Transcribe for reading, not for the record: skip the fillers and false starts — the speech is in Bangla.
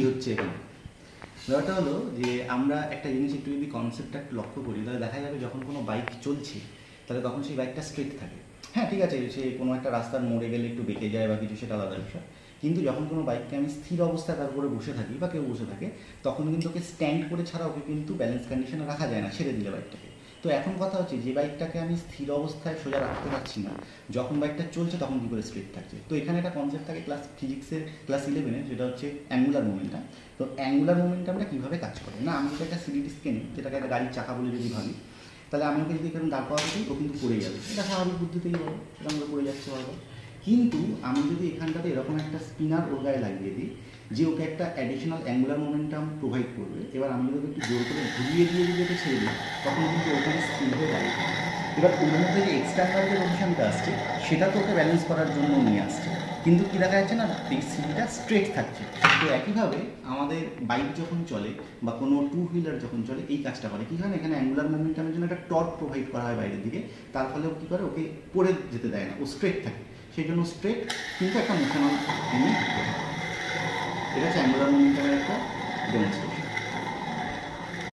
হচ্ছে এখানে? ব্যাপারটা হলো যে আমরা একটা জিনিস একটু যদি কনসেপ্টটা একটু লক্ষ্য করি, তাহলে দেখা যাবে যখন কোনো বাইক চলছে তাহলে তখন সেই বাইকটা স্ট্রেট থাকে। হ্যাঁ ঠিক আছে, সে কোনো একটা রাস্তার মোড়ে গেলে একটু বেঁকে যায় বা কিছু, সেটা আলাদা বিষয়। কিন্তু যখন কোনো বাইককে আমি স্থির অবস্থায় তার উপরে বসে থাকি বা কেউ বসে থাকে, তখন কিন্তু ওকে স্ট্যান্ড করে ছাড়া ওকে কিন্তু ব্যালেন্স কন্ডিশনে রাখা যায় না, ছেড়ে দিলে বাইকটাকে। তো এখন কথা হচ্ছে, যে বাইকটাকে আমি স্থির অবস্থায় সোজা রাখতে পারছি না, যখন বাইকটা চলছে তখন কী করে স্ট্রেট থাকছে? তো এখানে একটা কনসেপ্ট থাকে ক্লাস ফিজিক্সের ক্লাস 11-এ, সেটা হচ্ছে অ্যাঙ্গুলার মোমেন্টাম। তো অ্যাঙ্গুলার মোমেন্টামটা কীভাবে কাজ করে না, আমি যদি একটা সিডি ডিস্ক নিই, যেটাকে একটা গাড়ির চাকা বলে যদি ভাবি, তাহলে আমি ওকে যদি এখানে দাঁড় করাতে দিই, ও কিন্তু পড়ে যাবে, এটা স্বাভাবিক বুদ্ধিতেই বলো, সেটা আমরা পড়ে যাচ্ছে বারবার। কিন্তু আমি যদি এখানটাতে এরকম একটা স্পিনার ওর গায়ে লাগিয়ে দিই, যে ওকে একটা অ্যাডিশনাল অ্যাঙ্গুলার মোমেন্টাম প্রোভাইড করবে, এবার আমি যদি একটু জোর করে ঘুরিয়ে দিয়ে যদি ওকে ছেড়ে দিই, তখন কিন্তু ওখানে স্থির হয়ে দাঁড়িয়ে থাকে। এবার ওর মধ্যে যে এক্সটার্নাল যে রোটেশনটা আসছে, সেটা তো ওকে ব্যালেন্স করার জন্য নিয়ে আসছে, কিন্তু কী দেখা যাচ্ছে না, এই সিডিটা স্ট্রেট থাকছে। তো একইভাবে আমাদের বাইক যখন চলে বা কোনো টু হুইলার যখন চলে, এই কাজটা করে। কী হয় না, এখানে অ্যাঙ্গুলার মোমেন্টামের জন্য একটা টর্ক প্রোভাইড করা হয় বাইরের দিকে, তার ফলে ও কী করে, ওকে পড়ে যেতে দেয় না, ও স্ট্রেট থাকে। সেই জন্য স্ট্রেট কিন্তু একটা মোশনাল জিনিস। এটা হচ্ছে অ্যাঙ্গুলার মোমেন্টামের একটা ডেমনস্ট্রেশন।